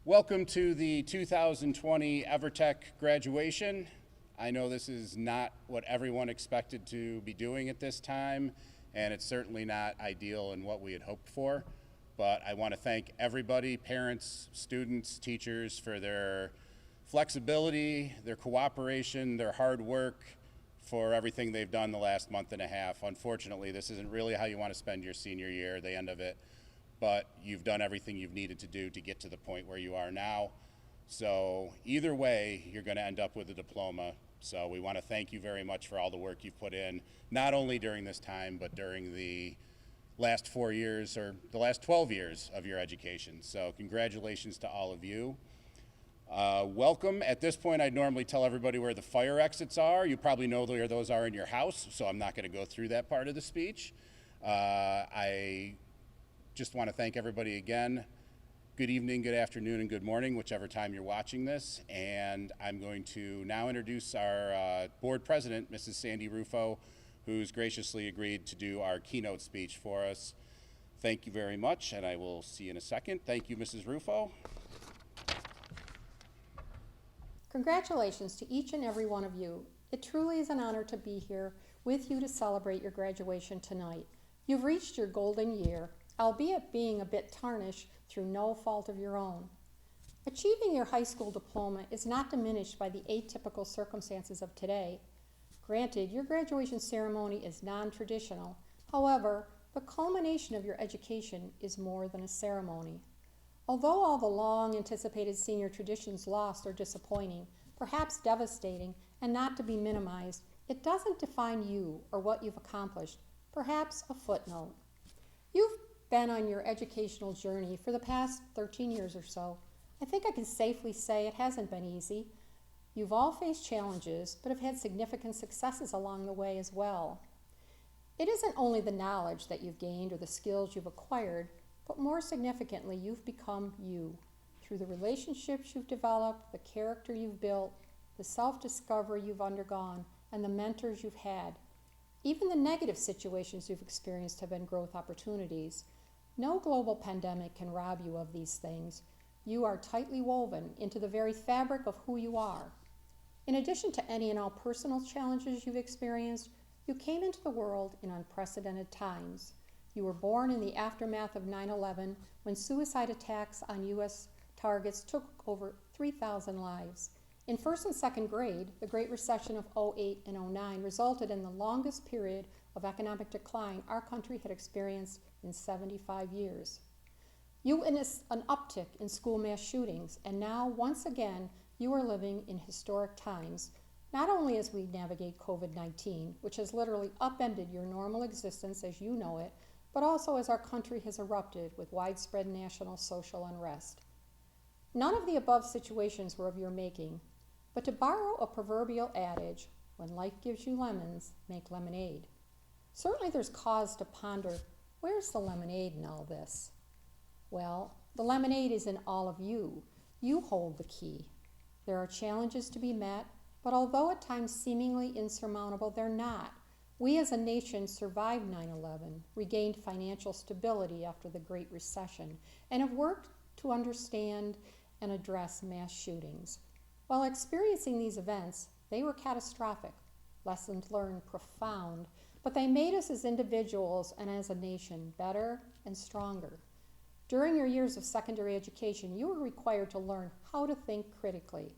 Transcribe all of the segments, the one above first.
Welcome to the 2020 Evertech graduation. I know this is not what everyone expected to be doing at this time, and it's certainly not ideal in what we had hoped for, but I want to thank everybody, parents, students, teachers, for their flexibility, their cooperation, their hard work, for everything they've done the last month and a half. Unfortunately, this isn't really how you want to spend your senior year, the end of it, but you've done everything you've needed to do to get to the point where you are now. So either way, you're going to end up with a diploma. So we want to thank you very much for all the work you've put in, not only during this time, but during the last 4 years or the last 12 years of your education. So congratulations to all of you. Welcome. At this point, I'd normally tell everybody where the fire exits are. You probably know where those are in your house, so I'm not going to go through that part of the speech. I just want to thank everybody again. Good evening, good afternoon, and good morning, whichever time you're watching this. And I'm going to now introduce our board president, Mrs. Sandy Rufo, who's graciously agreed to do our keynote speech for us. Thank you very much, and I will see you in a second. Thank you, Mrs. Rufo. Congratulations to each and every one of you. It truly is an honor to be here with you to celebrate your graduation tonight. You've reached your golden year, albeit being a bit tarnished through no fault of your own. Achieving your high school diploma is not diminished by the atypical circumstances of today. Granted, your graduation ceremony is non-traditional. However, the culmination of your education is more than a ceremony. Although all the long-anticipated senior traditions lost are disappointing, perhaps devastating, and not to be minimized, it doesn't define you or what you've accomplished, perhaps a footnote. You've been on your educational journey for the past 13 years or so. I think I can safely say it hasn't been easy. You've all faced challenges, but have had significant successes along the way as well. It isn't only the knowledge that you've gained or the skills you've acquired, but more significantly, you've become you. Through the relationships you've developed, the character you've built, the self-discovery you've undergone, and the mentors you've had. Even the negative situations you've experienced have been growth opportunities. No global pandemic can rob you of these things. You are tightly woven into the very fabric of who you are. In addition to any and all personal challenges you've experienced, you came into the world in unprecedented times. You were born in the aftermath of 9/11, when suicide attacks on U.S. targets took over 3,000 lives. In first and second grade, the Great Recession of 2008 and 2009 resulted in the longest period of economic decline our country had experienced in 75 years. You witnessed an uptick in school mass shootings, and now, once again, you are living in historic times, not only as we navigate COVID-19, which has literally upended your normal existence as you know it, but also as our country has erupted with widespread national social unrest. None of the above situations were of your making, but to borrow a proverbial adage, when life gives you lemons, make lemonade. Certainly there's cause to ponder, where's the lemonade in all this? Well, the lemonade is in all of you. You hold the key. There are challenges to be met, but although at times seemingly insurmountable, they're not. We as a nation survived 9/11, regained financial stability after the Great Recession, and have worked to understand and address mass shootings. While experiencing these events, they were catastrophic, lessons learned profound, but they made us as individuals and as a nation better and stronger. During your years of secondary education, you were required to learn how to think critically.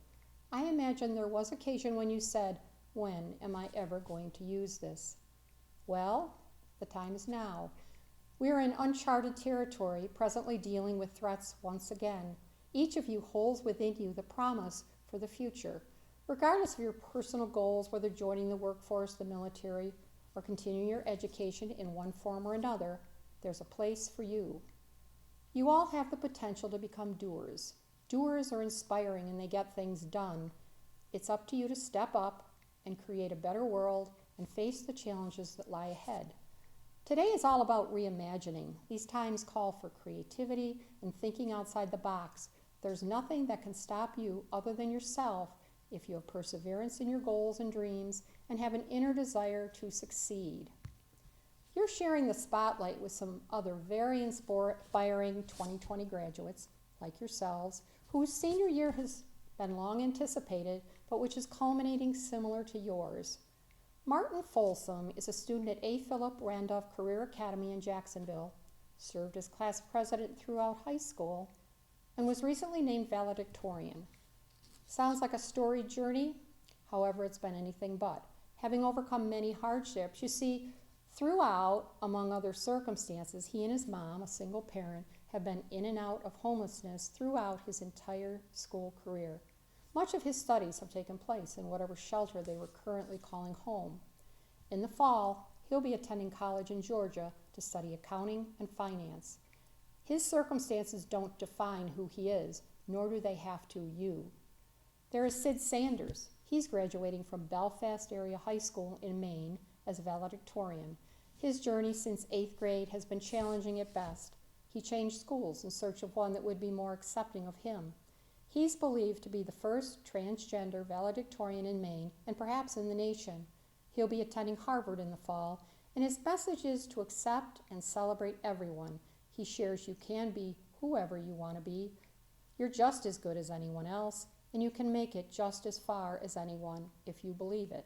I imagine there was occasion when you said, when am I ever going to use this? Well, the time is now. We are in uncharted territory, presently dealing with threats once again. Each of you holds within you the promise for the future. Regardless of your personal goals, whether joining the workforce, the military, or continuing your education in one form or another, there's a place for you. You all have the potential to become doers. Doers are inspiring and they get things done. It's up to you to step up and create a better world and face the challenges that lie ahead. Today is all about reimagining. These times call for creativity and thinking outside the box. There's nothing that can stop you other than yourself if you have perseverance in your goals and dreams and have an inner desire to succeed. You're sharing the spotlight with some other very inspiring 2020 graduates like yourselves whose senior year has been long anticipated, but which is culminating similar to yours. Martin Folsom is a student at A. Philip Randolph Career Academy in Jacksonville, served as class president throughout high school, and was recently named valedictorian. Sounds like a storied journey? However, it's been anything but. Having overcome many hardships, you see, throughout, among other circumstances, he and his mom, a single parent, have been in and out of homelessness throughout his entire school career. Much of his studies have taken place in whatever shelter they were currently calling home. In the fall, he'll be attending college in Georgia to study accounting and finance. His circumstances don't define who he is, nor do they have to you. There is Sid Sanders. He's graduating from Belfast Area High School in Maine as valedictorian. His journey since 8th grade has been challenging at best. He changed schools in search of one that would be more accepting of him. He's believed to be the first transgender valedictorian in Maine and perhaps in the nation. He'll be attending Harvard in the fall, and his message is to accept and celebrate everyone. He shares you can be whoever you want to be. You're just as good as anyone else, and you can make it just as far as anyone if you believe it.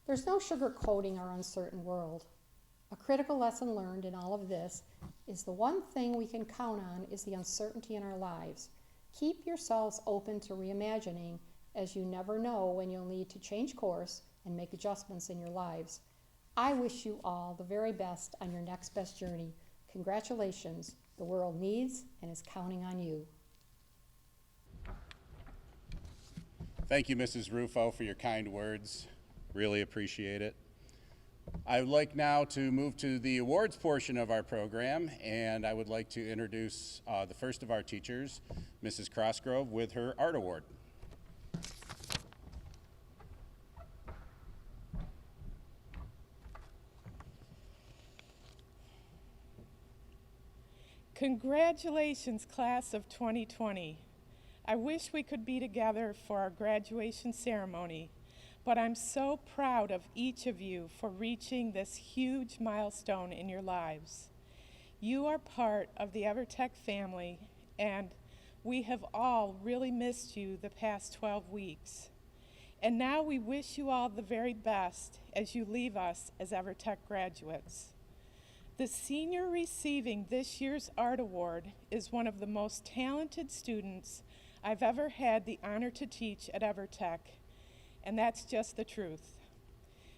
There's no sugarcoating our uncertain world. A critical lesson learned in all of this is the one thing we can count on is the uncertainty in our lives. Keep yourselves open to reimagining, as you never know when you'll need to change course and make adjustments in your lives. I wish you all the very best on your next best journey. Congratulations. The world needs and is counting on you. Thank you, Mrs. Rufo, for your kind words. Really appreciate it. I would like now to move to the awards portion of our program, and I would like to introduce the first of our teachers, Mrs. Crossgrove, with her art award. Congratulations, class of 2020. I wish we could be together for our graduation ceremony, but I'm so proud of each of you for reaching this huge milestone in your lives. You are part of the Evertech family, and we have all really missed you the past 12 weeks. And now we wish you all the very best as you leave us as Evertech graduates. The senior receiving this year's art award is one of the most talented students I've ever had the honor to teach at Evertech, and that's just the truth.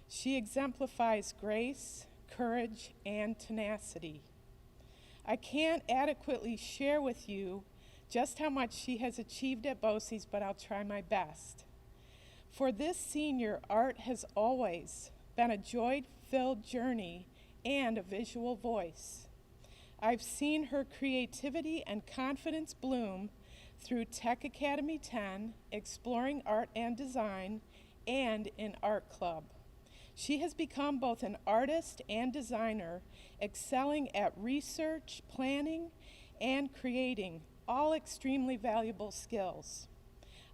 She exemplifies grace, courage, and tenacity. I can't adequately share with you just how much she has achieved at BOCES, but I'll try my best. For this senior, art has always been a joy-filled journey and a visual voice. I've seen her creativity and confidence bloom through Tech Academy 10, Exploring Art and Design, and in Art Club. She has become both an artist and designer, excelling at research, planning, and creating, all extremely valuable skills.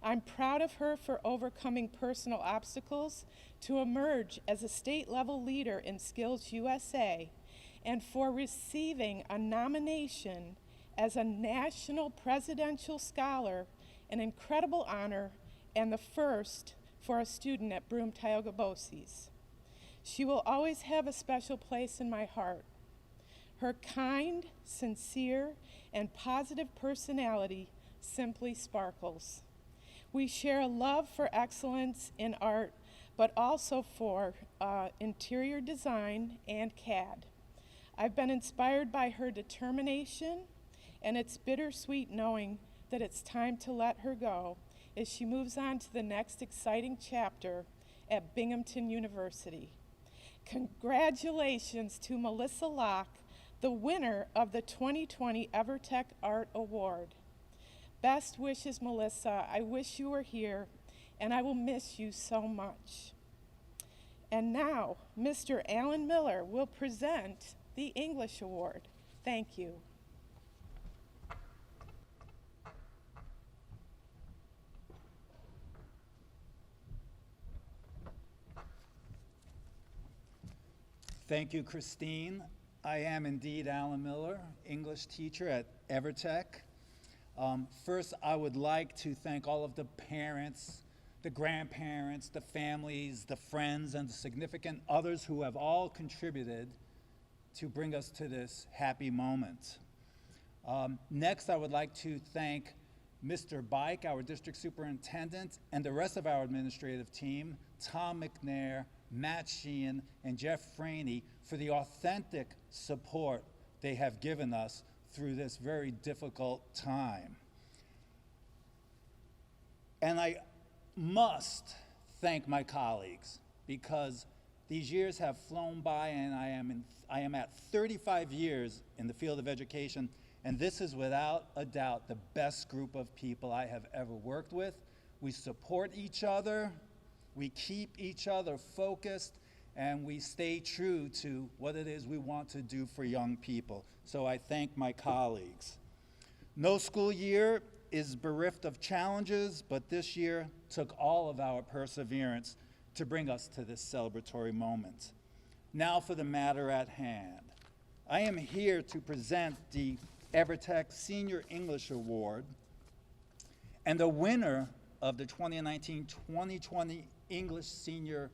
I'm proud of her for overcoming personal obstacles to emerge as a state-level leader in Skills USA, and for receiving a nomination as a National Presidential Scholar, an incredible honor and the first for a student at Broome-Tioga BOCES. She will always have a special place in my heart. Her kind, sincere, and positive personality simply sparkles. We share a love for excellence in art, but also for interior design and CAD. I've been inspired by her determination, and it's bittersweet knowing that it's time to let her go as she moves on to the next exciting chapter at Binghamton University. Congratulations to Melissa Locke, the winner of the 2020 Evertech Art Award. Best wishes, Melissa. I wish you were here, and I will miss you so much. And now, Mr. Alan Miller will present the English Award. Thank you. Thank you, Christine. I am indeed Alan Miller, English teacher at Evertech. First, I would like to thank all of the parents, the grandparents, the families, the friends, and the significant others who have all contributed to bring us to this happy moment. Next, I would like to thank Mr. Bike, our district superintendent, and the rest of our administrative team, Tom McNair, Matt Sheehan, and Jeff Franey, for the authentic support they have given us through this very difficult time. And I must thank my colleagues, because these years have flown by, and I am at 35 years in the field of education, and this is without a doubt the best group of people I have ever worked with. We support each other, we keep each other focused, and we stay true to what it is we want to do for young people. So I thank my colleagues. No school year is bereft of challenges, but this year took all of our perseverance to bring us to this celebratory moment. Now for the matter at hand. I am here to present the Evertech Senior English Award, and the winner of the 2019-2020 English Senior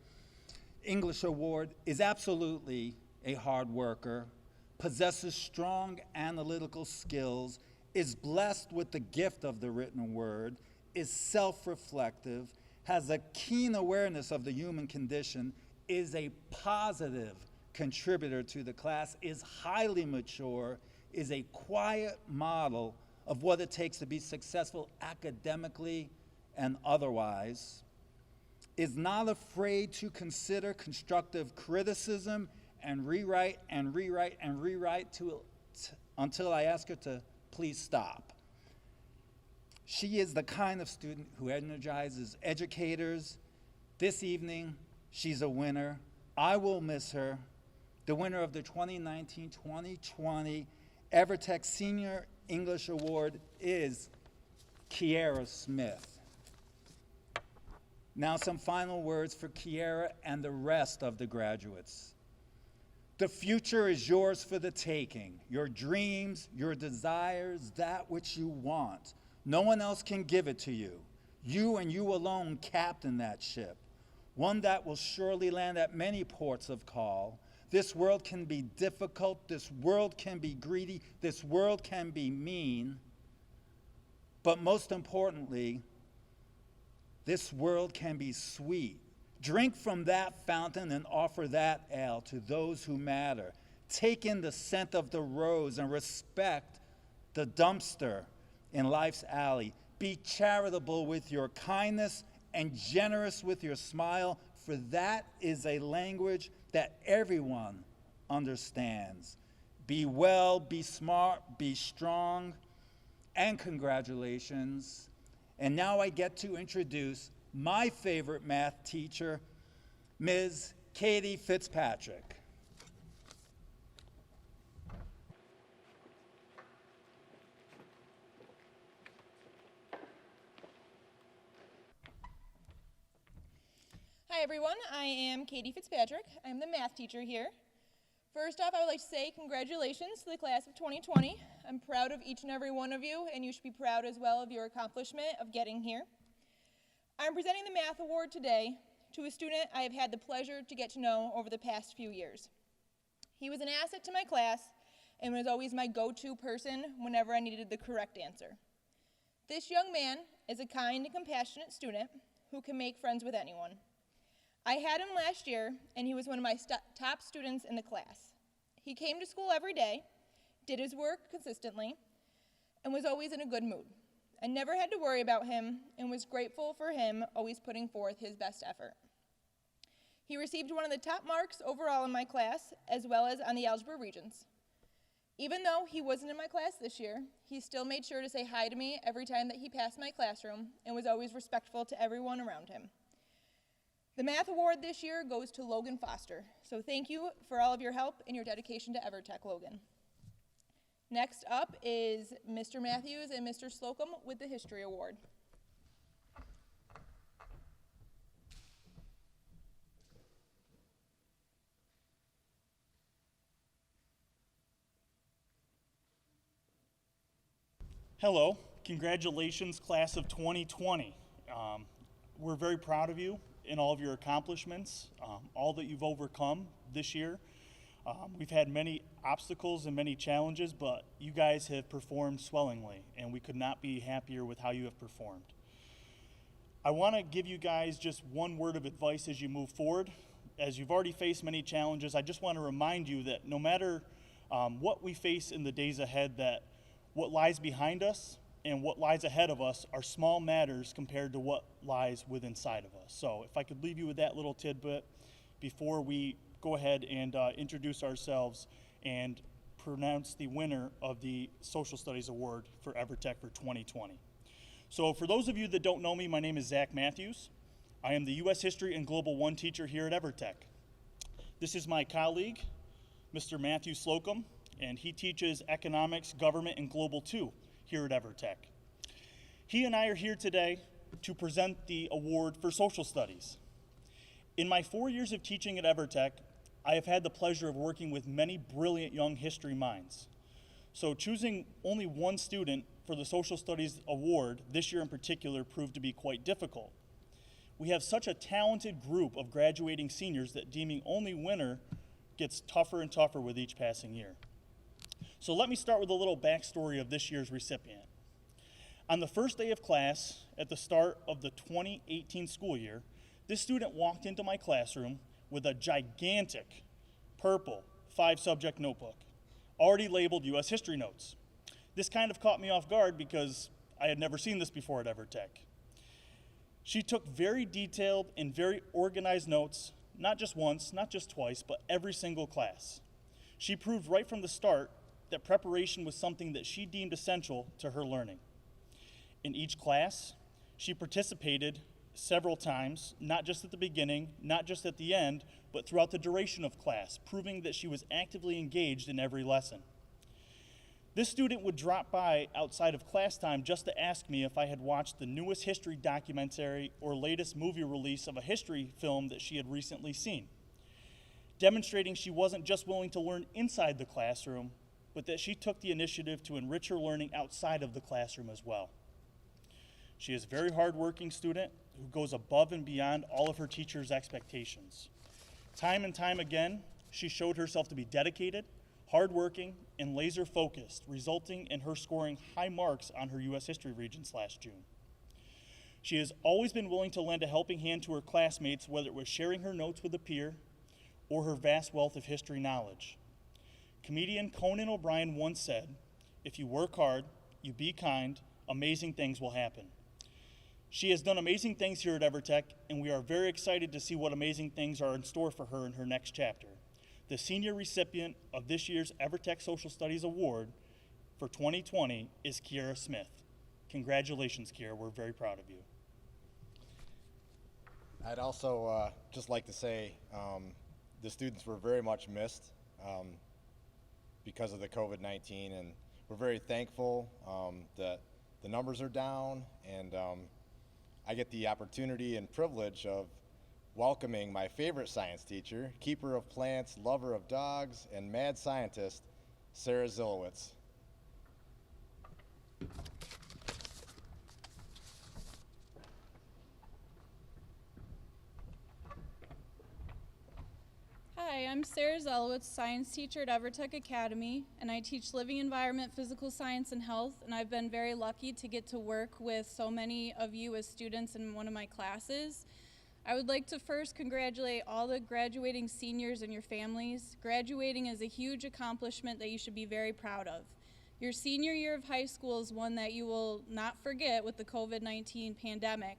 English Award is absolutely a hard worker, possesses strong analytical skills, is blessed with the gift of the written word, is self-reflective, has a keen awareness of the human condition, is a positive contributor to the class, is highly mature, is a quiet model of what it takes to be successful academically and otherwise, is not afraid to consider constructive criticism and rewrite and rewrite and rewrite until I ask her to please stop. She is the kind of student who energizes educators. This evening, she's a winner. I will miss her. The winner of the 2019-2020 Evertech Senior English Award is Kiara Smith. Now some final words for Kiara and the rest of the graduates. The future is yours for the taking. Your dreams, your desires, that which you want. No one else can give it to you. You and you alone captain that ship, one that will surely land at many ports of call. This world can be difficult, this world can be greedy, this world can be mean, but most importantly, this world can be sweet. Drink from that fountain and offer that ale to those who matter. Take in the scent of the rose and respect the dumpster in life's alley. Be charitable with your kindness and generous with your smile, for that is a language that everyone understands. Be well, be smart, be strong, and congratulations. And now I get to introduce my favorite math teacher, Ms. Katie Fitzpatrick. Hi everyone, I am Katie Fitzpatrick. I'm the math teacher here. First off, I would like to say congratulations to the class of 2020. I'm proud of each and every one of you, and you should be proud as well of your accomplishment of getting here. I'm presenting the Math Award today to a student I have had the pleasure to get to know over the past few years. He was an asset to my class and was always my go-to person whenever I needed the correct answer. This young man is a kind and compassionate student who can make friends with anyone. I had him last year, and he was one of my top students in the class. He came to school every day, did his work consistently, and was always in a good mood. I never had to worry about him and was grateful for him always putting forth his best effort. He received one of the top marks overall in my class, as well as on the algebra regents. Even though he wasn't in my class this year, he still made sure to say hi to me every time that he passed my classroom and was always respectful to everyone around him. The Math Award this year goes to Logan Foster, so thank you for all of your help and your dedication to Evertech, Logan. Next up is Mr. Matthews and Mr. Slocum with the History Award. Hello, Congratulations, class of 2020. We're very proud of you in all of your accomplishments, all that you've overcome this year. We've had many obstacles and many challenges, but you guys have performed swellingly, and we could not be happier with how you have performed. I want to give you guys just one word of advice as you move forward. As you've already faced many challenges, I just want to remind you that no matter what we face in the days ahead, that what lies behind us and what lies ahead of us are small matters compared to what lies within inside of us. So if I could leave you with that little tidbit before we go ahead and introduce ourselves and pronounce the winner of the Social Studies Award for Evertech for 2020. So for those of you that don't know me, my name is Zach Matthews. I am the U.S. History and Global I teacher here at Evertech. This is my colleague, Mr. Matthew Slocum, and he teaches Economics, Government, and Global II here at Evertech. He and I are here today to present the award for Social Studies. In my 4 years of teaching at Evertech, I have had the pleasure of working with many brilliant young history minds. So choosing only one student for the Social Studies Award this year in particular proved to be quite difficult. We have such a talented group of graduating seniors that deeming only winner gets tougher and tougher with each passing year. So let me start with a little backstory of this year's recipient. On the first day of class, at the start of the 2018 school year, this student walked into my classroom with a gigantic purple 5-subject notebook, already labeled U.S. History Notes. This kind of caught me off guard because I had never seen this before at Evertech. She took very detailed and very organized notes, not just once, not just twice, but every single class. She proved right from the start that preparation was something that she deemed essential to her learning. In each class, she participated several times, not just at the beginning, not just at the end, but throughout the duration of class, proving that she was actively engaged in every lesson. This student would drop by outside of class time just to ask me if I had watched the newest history documentary or latest movie release of a history film that she had recently seen, demonstrating she wasn't just willing to learn inside the classroom, but that she took the initiative to enrich her learning outside of the classroom as well. She is a very hardworking student who goes above and beyond all of her teachers' expectations. Time and time again, she showed herself to be dedicated, hardworking, and laser-focused, resulting in her scoring high marks on her U.S. History Regents last June. She has always been willing to lend a helping hand to her classmates, whether it was sharing her notes with a peer or her vast wealth of history knowledge. Comedian Conan O'Brien once said, "If you work hard, you be kind, amazing things will happen." She has done amazing things here at Evertech, and we are very excited to see what amazing things are in store for her in her next chapter. The senior recipient of this year's Evertech Social Studies Award for 2020 is Kiera Smith. Congratulations, Kiera. We're very proud of you. I'd also just like to say the students were very much missed because of the COVID-19, and we're very thankful that the numbers are down, and I get the opportunity and privilege of welcoming my favorite science teacher, keeper of plants, lover of dogs, and mad scientist, Sarah Zilowitz. Hi, I'm Sarah Zilowitz, science teacher at Evertech Academy, and I teach living environment, physical science, and health, and I've been very lucky to get to work with so many of you as students in one of my classes. I would like to first congratulate all the graduating seniors and your families. Graduating is a huge accomplishment that you should be very proud of. Your senior year of high school is one that you will not forget with the COVID-19 pandemic,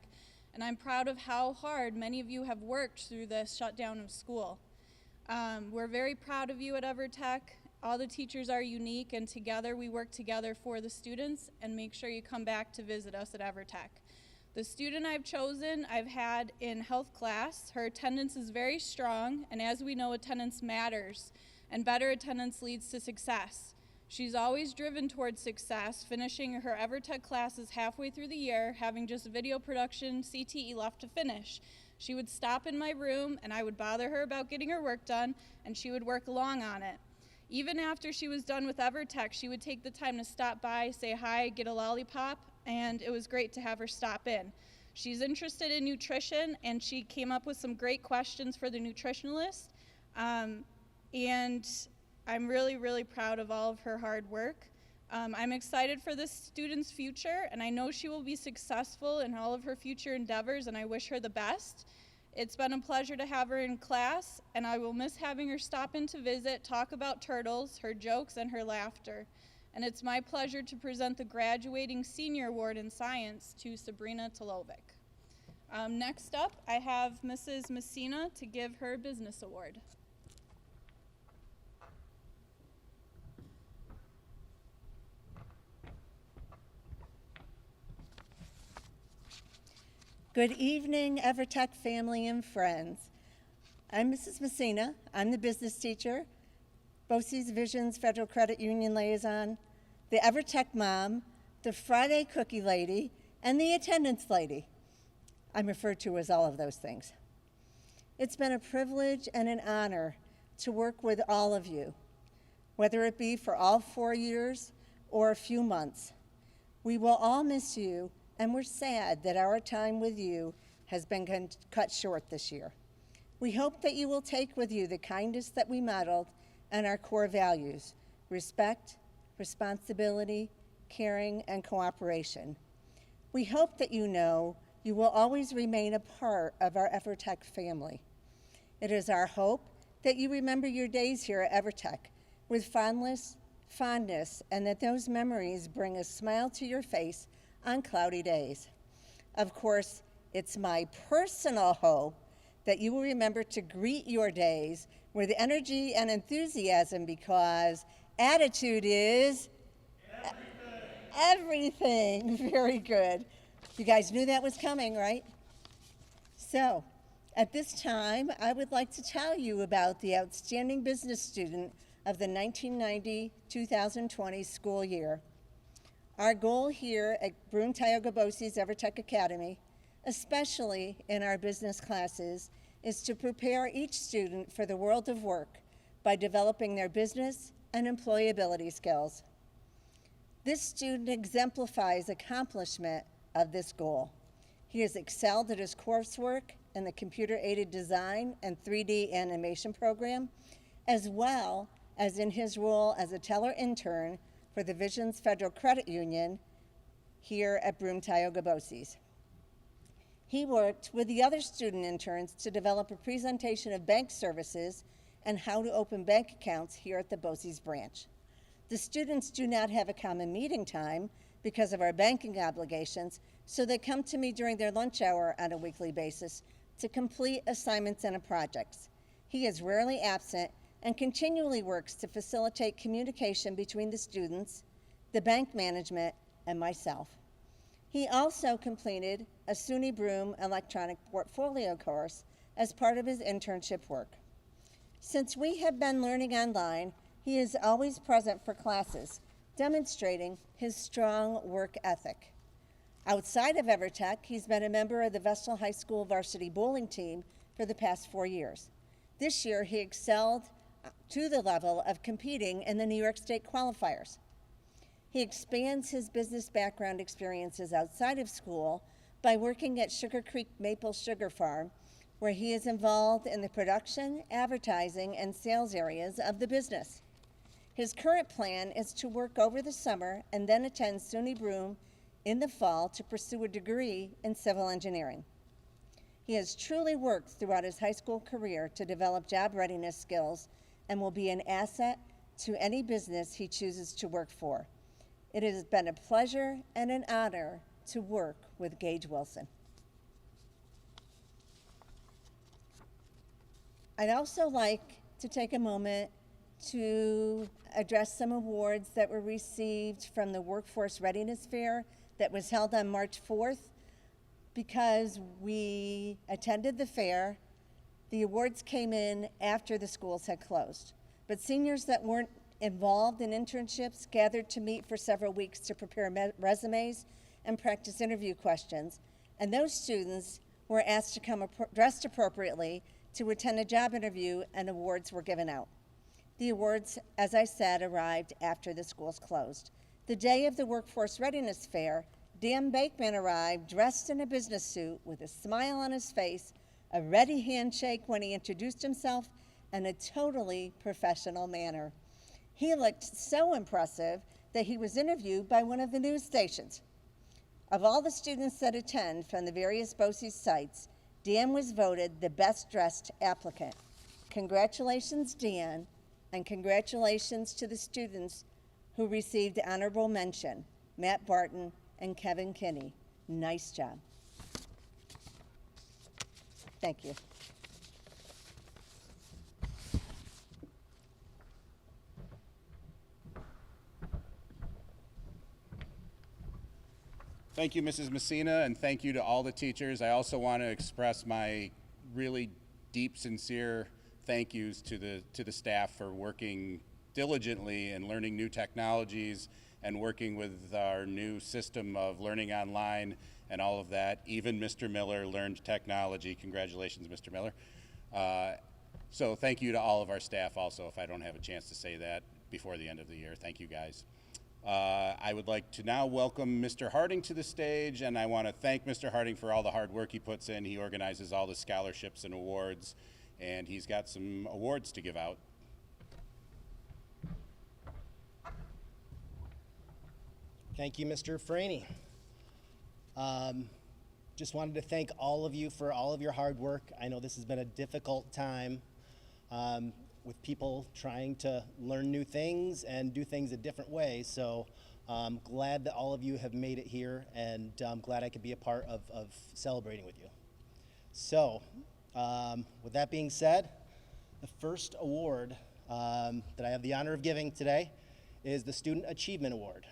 and I'm proud of how hard many of you have worked through the shutdown of school. We're very proud of you at Evertech. All the teachers are unique, and together we work together for the students, and make sure you come back to visit us at Evertech. The student I've chosen, I've had in health class. Her attendance is very strong, and as we know, attendance matters, and better attendance leads to success. She's always driven towards success, finishing her Evertech classes halfway through the year, having just video production CTE left to finish. She would stop in my room, and I would bother her about getting her work done, and she would work along on it. Even after she was done with Evertech, she would take the time to stop by, say hi, get a lollipop, and it was great to have her stop in. She's interested in nutrition, and she came up with some great questions for the nutritionalist. And I'm really, really proud of all of her hard work. I'm excited for this student's future, and I know she will be successful in all of her future endeavors, and I wish her the best. It's been a pleasure to have her in class, and I will miss having her stop in to visit, talk about turtles, her jokes, and her laughter. And it's my pleasure to present the Graduating Senior Award in Science to Sabrina Talovic. Next up, I have Mrs. Messina to give her Business Award. Good evening, Evertech family and friends. I'm Mrs. Messina. I'm the business teacher, BOCES Visions Federal Credit Union liaison, the Evertech mom, the Friday cookie lady, and the attendance lady. I'm referred to as all of those things. It's been a privilege and an honor to work with all of you, whether it be for all 4 years or a few months. We will all miss you, and we're sad that our time with you has been cut short this year. We hope that you will take with you the kindness that we modeled and our core values: respect, responsibility, caring, and cooperation. We hope that you know you will always remain a part of our Evertech family. It is our hope that you remember your days here at Evertech with fondness, and that those memories bring a smile to your face on cloudy days. Of course, it's my personal hope that you will remember to greet your days with energy and enthusiasm, because attitude is everything. Very good. You guys knew that was coming, right? So, at this time, I would like to tell you about the outstanding business student of the 1990-2020 school year. Our goal here at Broome-Tioga BOCES Evertech Academy, especially in our business classes, is to prepare each student for the world of work by developing their business and employability skills. This student exemplifies accomplishment of this goal. He has excelled at his coursework in the computer-aided design and 3D animation program, as well as in his role as a teller intern for the Visions Federal Credit Union here at Broome-Tioga BOCES. He worked with the other student interns to develop a presentation of bank services and how to open bank accounts here at the BOCES branch. The students do not have a common meeting time because of our banking obligations, so they come to me during their lunch hour on a weekly basis to complete assignments and projects. He is rarely absent and continually works to facilitate communication between the students, the bank management, and myself. He also completed a SUNY Broome electronic portfolio course as part of his internship work. Since we have been learning online, he is always present for classes, demonstrating his strong work ethic. Outside of Evertech, he's been a member of the Vestal High School varsity bowling team for the past 4 years. This year, he excelled to the level of competing in the New York State qualifiers. He expands his business background experiences outside of school by working at Sugar Creek Maple Sugar Farm, where he is involved in the production, advertising, and sales areas of the business. His current plan is to work over the summer and then attend SUNY Broome in the fall to pursue a degree in civil engineering. He has truly worked throughout his high school career to develop job readiness skills and will be an asset to any business he chooses to work for. It has been a pleasure and an honor to work with Gage Wilson. I'd also like to take a moment to address some awards that were received from the Workforce Readiness Fair that was held on March 4th. Because we attended the fair, the awards came in after the schools had closed. But seniors that weren't involved in internships gathered to meet for several weeks to prepare resumes and practice interview questions. And those students were asked to come dressed appropriately to attend a job interview, and awards were given out. The awards, as I said, arrived after the schools closed. The day of the Workforce Readiness Fair Dan Bakeman arrived dressed in a business suit with a smile on his face, a ready handshake when he introduced himself, and a totally professional manner. He looked so impressive that he was interviewed by one of the news stations. Of all the students that attend from the various BOCES sites, Dan was voted the best dressed applicant. Congratulations, Dan, and congratulations to the students who received honorable mention, Matt Barton and Kevin Kinney. Nice job. Thank you. Thank you, Mrs. Messina, and thank you to all the teachers. I also want to express my really deep, sincere thank yous to the staff for working diligently and learning new technologies and working with our new system of learning online and all of that. Even Mr. Miller learned technology. Congratulations, Mr. Miller. So thank you to all of our staff also, if I don't have a chance to say that before the end of the year. Thank you, guys. I would like to now welcome Mr. Harding to the stage, and I want to thank Mr. Harding for all the hard work he puts in. He organizes all the scholarships and awards, and he's got some awards to give out. Thank you, Mr. Franey. Just wanted to thank all of you for all of your hard work. I know this has been a difficult time with people trying to learn new things and do things a different way. So I'm glad that all of you have made it here, and I'm glad I could be a part of celebrating with you. So with that being said, the first award that I have the honor of giving today is the Student Achievement Award.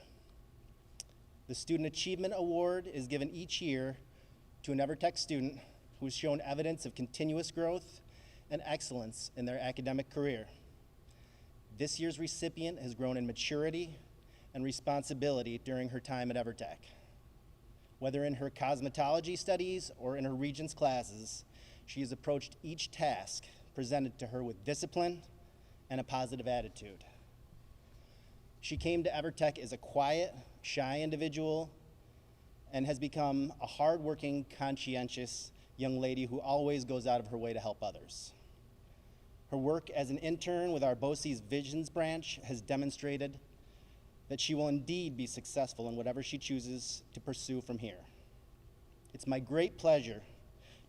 The Student Achievement Award is given each year to an Evertech student who has shown evidence of continuous growth and excellence in their academic career. This year's recipient has grown in maturity and responsibility during her time at Evertech. Whether in her cosmetology studies or in her Regents classes, she has approached each task presented to her with discipline and a positive attitude. She came to Evertech as a quiet, shy individual and has become a hardworking, conscientious young lady who always goes out of her way to help others. Her work as an intern with our BOCES Visions branch has demonstrated that she will indeed be successful in whatever she chooses to pursue from here. It's my great pleasure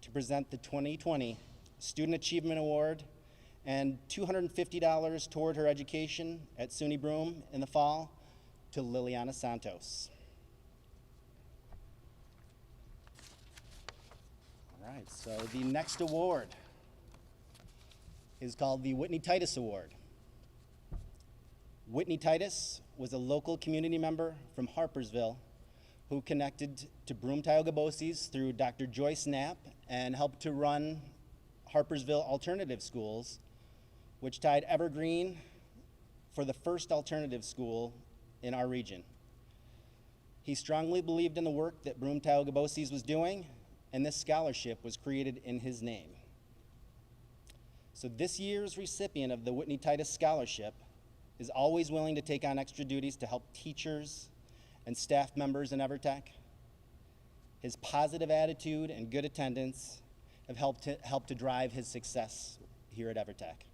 to present the 2020 Student Achievement Award and $250 toward her education at SUNY Broome in the fall to Liliana Santos. All right, so the next award is called the Whitney Titus Award. Whitney Titus was a local community member from Harpersville who connected to Broome-Tioga BOCES through Dr. Joyce Knapp and helped to run Harpersville Alternative Schools, which tied Evergreen for the first alternative school in our region. He strongly believed in the work that Broome-Tioga BOCES was doing, and this scholarship was created in his name. So this year's recipient of the Whitney Titus Scholarship is always willing to take on extra duties to help teachers and staff members in Evertech. His positive attitude and good attendance have helped to drive his success here at Evertech.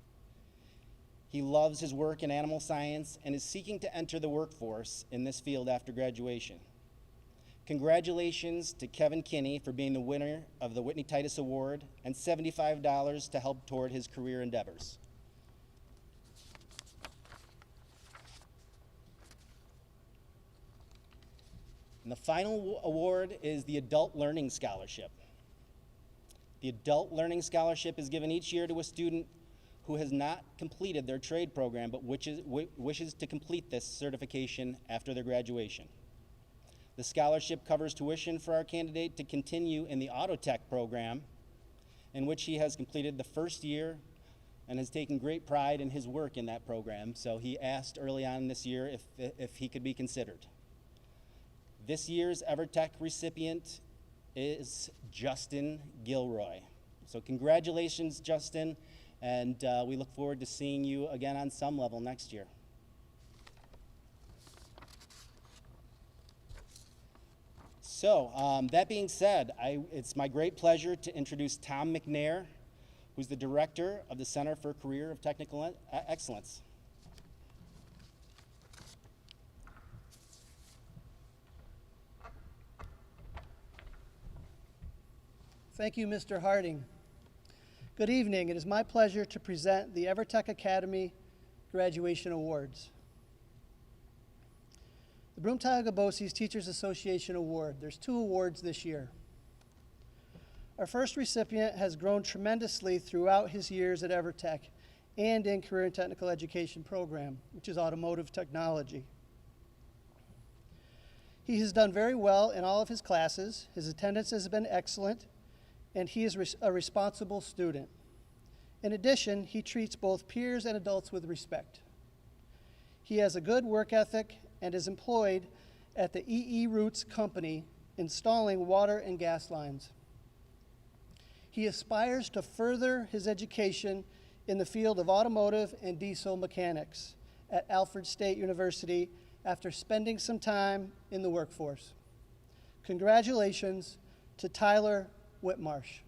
He loves his work in animal science and is seeking to enter the workforce in this field after graduation. Congratulations to Kevin Kinney for being the winner of the Whitney Titus Award and $75 to help toward his career endeavors. And the final award is the Adult Learning Scholarship. The Adult Learning Scholarship is given each year to a student who has not completed their trade program but wishes to complete this certification after their graduation. The scholarship covers tuition for our candidate to continue in the Auto Tech program, in which he has completed the first year and has taken great pride in his work in that program, so he asked early on this year if he could be considered. This year's Evertech recipient is Justin Gilroy. So congratulations, Justin, and we look forward to seeing you again on some level next year. That being said, it's my great pleasure to introduce Tom McNair, who's the director of the Center for Career of Technical Excellence. Thank you, Mr. Harding. Good evening. It is my pleasure to present the Evertech Academy Graduation Awards. The Broome-Tioga BOCES Teachers Association Award. There's 2 awards this year. Our first recipient has grown tremendously throughout his years at Evertech and in Career and Technical Education program, which is automotive technology. He has done very well in all of his classes. His attendance has been excellent, and he is a responsible student. In addition, he treats both peers and adults with respect. He has a good work ethic and is employed at the EE Roots Company installing water and gas lines. He aspires to further his education in the field of automotive and diesel mechanics at Alfred State University after spending some time in the workforce. Congratulations to Tyler Whitmarsh.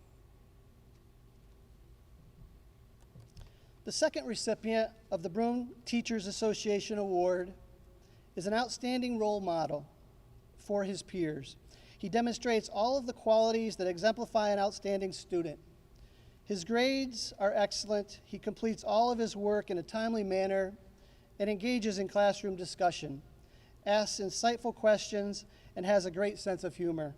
The second recipient of the Broome Teachers Association Award is an outstanding role model for his peers. He demonstrates all of the qualities that exemplify an outstanding student. His grades are excellent. He completes all of his work in a timely manner and engages in classroom discussion, asks insightful questions, and has a great sense of humor.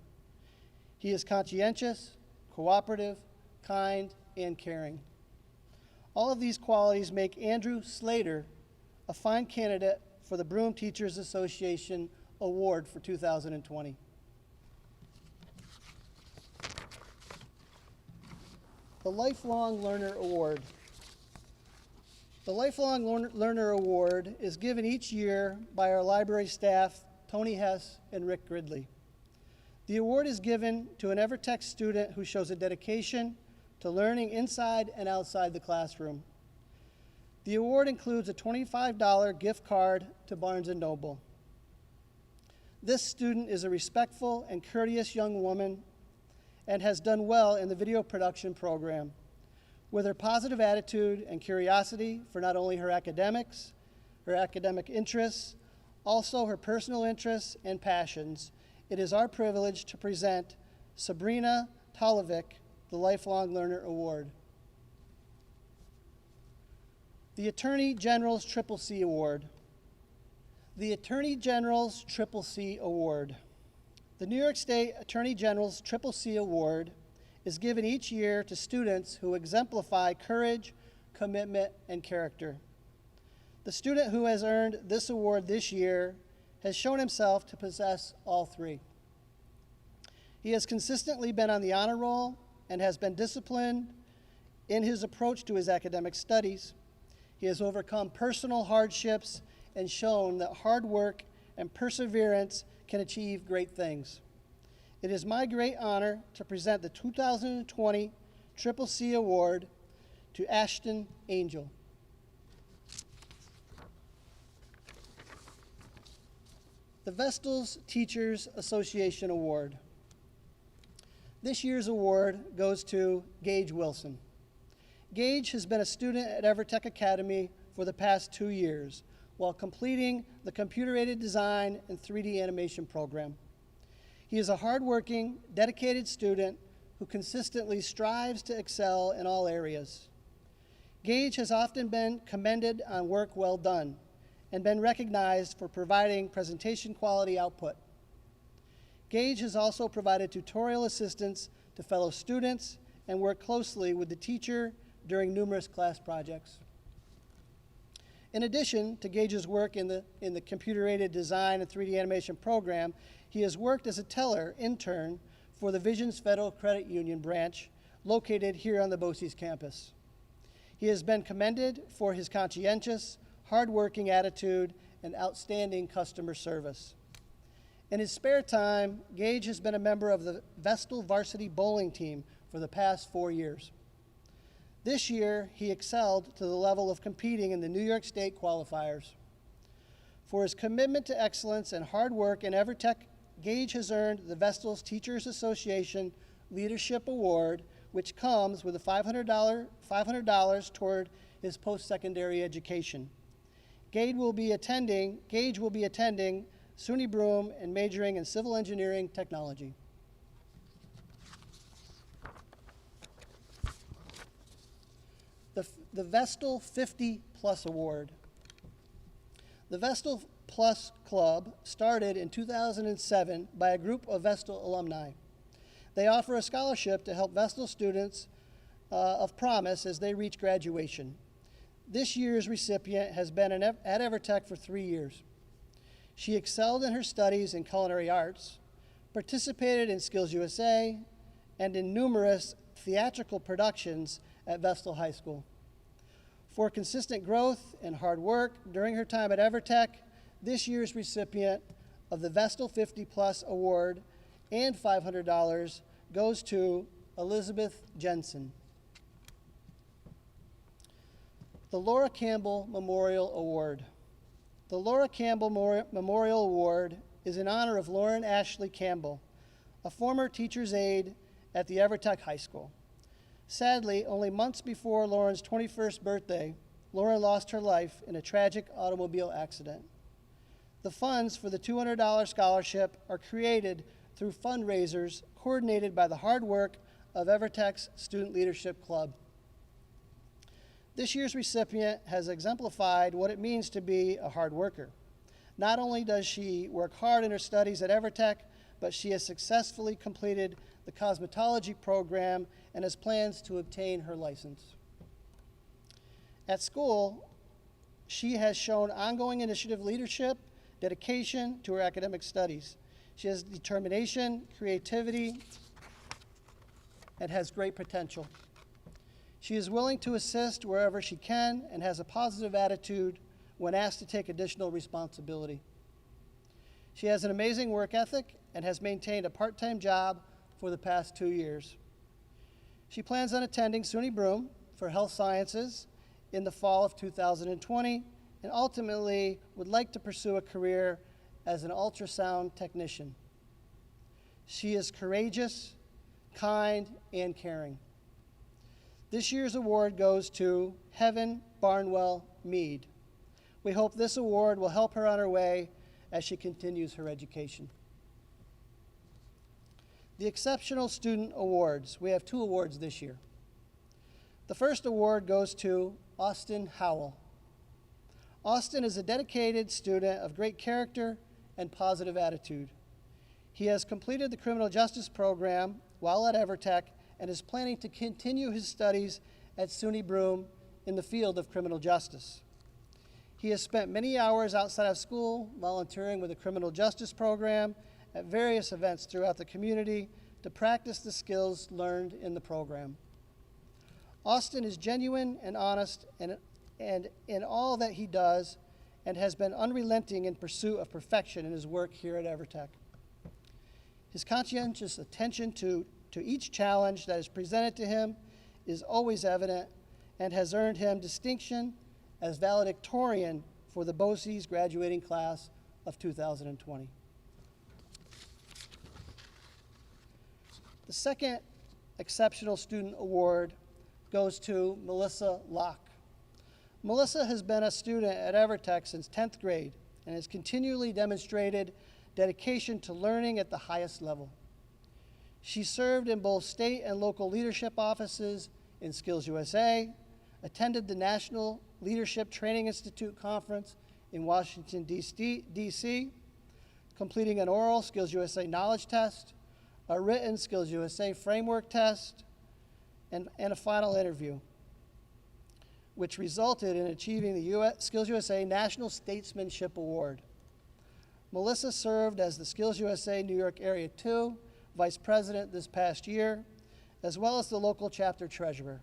He is conscientious, cooperative, kind, and caring. All of these qualities make Andrew Slater a fine candidate for the Broome Teachers Association Award for 2020. The Lifelong Learner Award. The Lifelong Learner Award is given each year by our library staff, Tony Hess and Rick Gridley. The award is given to an Evertech student who shows a dedication to learning inside and outside the classroom. The award includes a $25 gift card to Barnes & Noble. This student is a respectful and courteous young woman and has done well in the video production program. With her positive attitude and curiosity for not only her academics, her academic interests, also her personal interests and passions, it is our privilege to present Sabrina Talovic, the Lifelong Learner Award. The Attorney General's Triple C Award. The Attorney General's Triple C Award. The New York State Attorney General's Triple C Award is given each year to students who exemplify courage, commitment, and character. The student who has earned this award this year has shown himself to possess all 3. He has consistently been on the honor roll and has been disciplined in his approach to his academic studies. He has overcome personal hardships and shown that hard work and perseverance can achieve great things. It is my great honor to present the 2020 Triple C Award to Ashton Angel. The Vestals Teachers Association Award. This year's award goes to Gage Wilson. Gage has been a student at Evertech Academy for the past 2 years while completing the computer-aided design and 3D animation program. He is a hardworking, dedicated student who consistently strives to excel in all areas. Gage has often been commended on work well done and been recognized for providing presentation quality output. Gage has also provided tutorial assistance to fellow students and worked closely with the teacher during numerous class projects. In addition to Gage's work in the computer-aided design and 3D animation program, he has worked as a teller intern for the Visions Federal Credit Union branch located here on the BOCES campus. He has been commended for his conscientious, hardworking attitude and outstanding customer service. In his spare time, Gage has been a member of the Vestal varsity bowling team for the past 4 years. This year, he excelled to the level of competing in the New York State qualifiers. For his commitment to excellence and hard work in Evertech Gage has earned the Vestal's Teachers Association Leadership Award, which comes with a $500 toward his post-secondary education. Gage will be attending SUNY Broome and majoring in civil engineering technology. The Vestal 50 Plus Award. The Vestal Plus Club started in 2007 by a group of Vestal alumni. They offer a scholarship to help Vestal students of promise as they reach graduation. This year's recipient has been at Evertech for 3 years. She excelled in her studies in culinary arts, participated in Skills USA, and in numerous theatrical productions at Vestal High School. For consistent growth and hard work during her time at Evertech, this year's recipient of the Vestal 50 Plus Award and $500 goes to Elizabeth Jensen. The Laura Campbell Memorial Award. The Laura Campbell Memorial Award is in honor of Lauren Ashley Campbell, a former teacher's aide at the Evertech High School. Sadly, only months before Lauren's 21st birthday, Lauren lost her life in a tragic automobile accident. The funds for the $200 scholarship are created through fundraisers coordinated by the hard work of Evertech's Student Leadership Club. This year's recipient has exemplified what it means to be a hard worker. Not only does she work hard in her studies at Evertech, but she has successfully completed the cosmetology program and has plans to obtain her license. At school, she has shown ongoing initiative leadership, dedication to her academic studies. She has determination, creativity, and has great potential. She is willing to assist wherever she can and has a positive attitude when asked to take additional responsibility. She has an amazing work ethic and has maintained a part-time job for the past 2 years. She plans on attending SUNY Broome for health sciences in the fall of 2020 and ultimately would like to pursue a career as an ultrasound technician. She is courageous, kind, and caring. This year's award goes to Heven Barwell-Meade. We hope this award will help her on her way as she continues her education. The Exceptional Student Awards. We have 2 awards this year. The first award goes to Austin Howell. Austin is a dedicated student of great character and positive attitude. He has completed the criminal justice program while at Evertech and is planning to continue his studies at SUNY Broome in the field of criminal justice. He has spent many hours outside of school volunteering with the criminal justice program at various events throughout the community to practice the skills learned in the program. Austin is genuine and honest and in all that he does and has been unrelenting in pursuit of perfection in his work here at Evertech. His conscientious attention to each challenge that is presented to him is always evident and has earned him distinction as valedictorian for the BOCES graduating class of 2020. The second Exceptional Student Award goes to Melissa Locke. Melissa has been a student at Evertech since 10th grade and has continually demonstrated dedication to learning at the highest level. She served in both state and local leadership offices in Skills USA, attended the National Leadership Training Institute Conference in Washington, D.C., completing an oral Skills USA knowledge test, a written Skills USA framework test, and a final interview, which resulted in achieving the Skills USA National Statesmanship Award. Melissa served as the Skills USA New York Area 2 Vice President this past year, as well as the local chapter treasurer.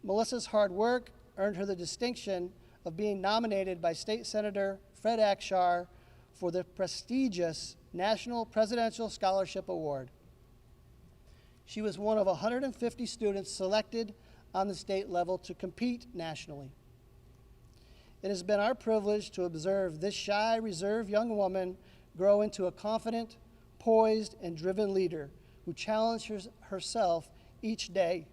Melissa's hard work earned her the distinction of being nominated by State Senator Fred Akshar for the prestigious National Presidential Scholarship Award. She was one of 150 students selected on the state level to compete nationally. It has been our privilege to observe this shy, reserved young woman grow into a confident, poised, and driven leader who challenges herself each day.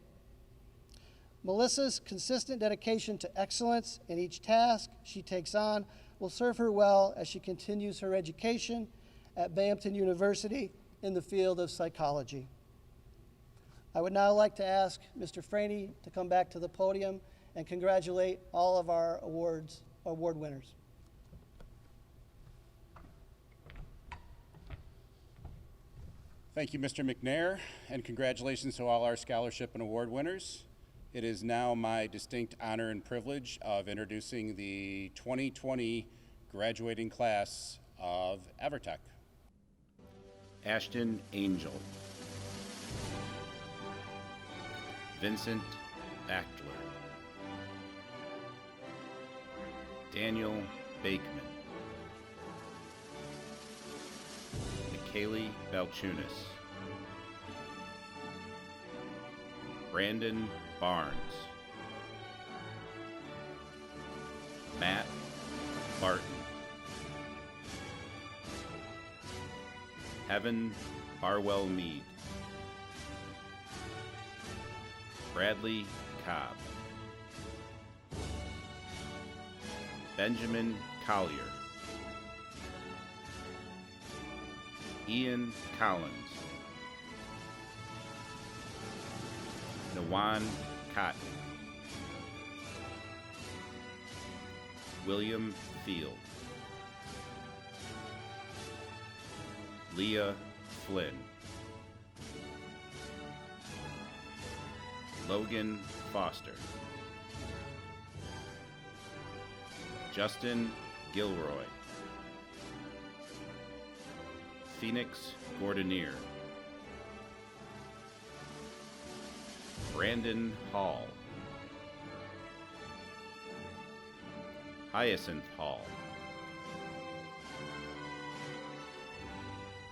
Melissa's consistent dedication to excellence in each task she takes on will serve her well as she continues her education at Binghamton University in the field of psychology. I would now like to ask Mr. Franey to come back to the podium and congratulate all of our award winners. Thank you, Mr. McNair, and congratulations to all our scholarship and award winners. It is now my distinct honor and privilege of introducing the 2020 graduating class of Evertech. Ashton Angel, Vincent Bachtler, Daniel Bakeman, Kaylee Balchunas, Brandon Barnes, Matt Barton, Heven Barwell-Meade, Bradley Cobb, Benjamin Collier, Ian Collins, Nawan Cotton, William Field, Leah Flynn, Logan Foster, Justin Gilroy, Phoenix Gordonier, Brandon Hall, Hyacinth Hall,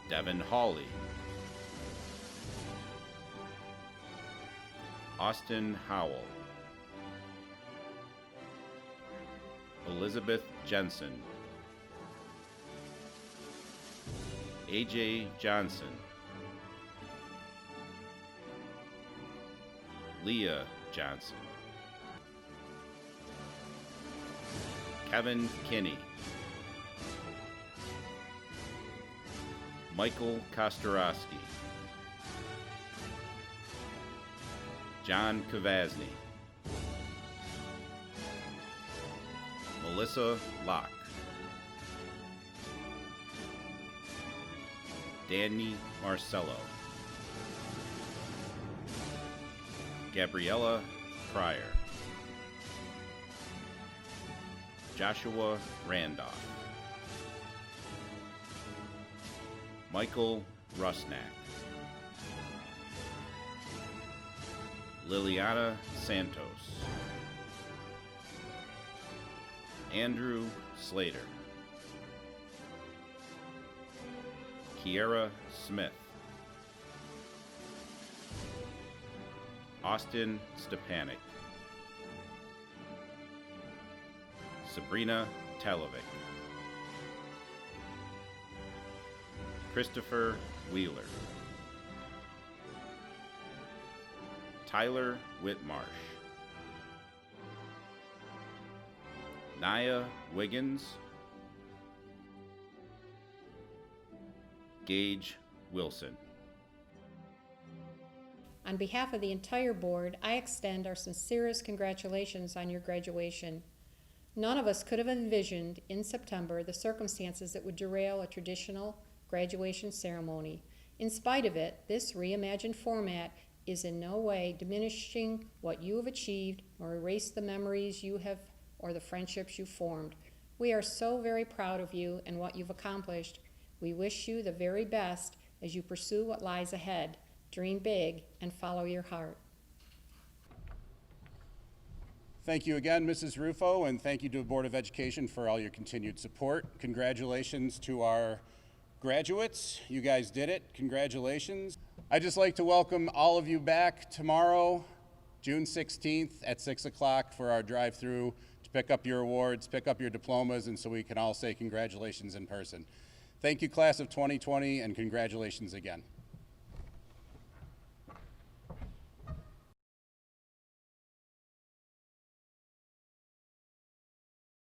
Devin Hawley, Austin Howell, Elizabeth Jensen, AJ Johnson, Leah Johnson, Kevin Kinney, Michael Kostorowski, John Kavazny, Melissa Locke, Danny Marcello, Gabriella Pryor, Joshua Randolph, Michael Rusnak, Liliana Santos, Andrew Slater, Kiera Smith, Austin Stepanek, Sabrina Talovic, Christopher Wheeler, Tyler Whitmarsh, Nia Wiggins, Gage Wilson. On behalf of the entire board, I extend our sincerest congratulations on your graduation. None of us could have envisioned in September the circumstances that would derail a traditional graduation ceremony. In spite of it, this reimagined format is in no way diminishing what you have achieved or erase the memories you have or the friendships you formed. We are so very proud of you and what you've accomplished. We wish you the very best as you pursue what lies ahead. Dream big and follow your heart. Thank you again, Mrs. Rufo, and thank you to the Board of Education for all your continued support. Congratulations to our graduates. You guys did it. Congratulations. I'd just like to welcome all of you back tomorrow, June 16th at 6 o'clock for our drive-through to pick up your awards, pick up your diplomas, and so we can all say congratulations in person. Thank you, class of 2020, and congratulations again.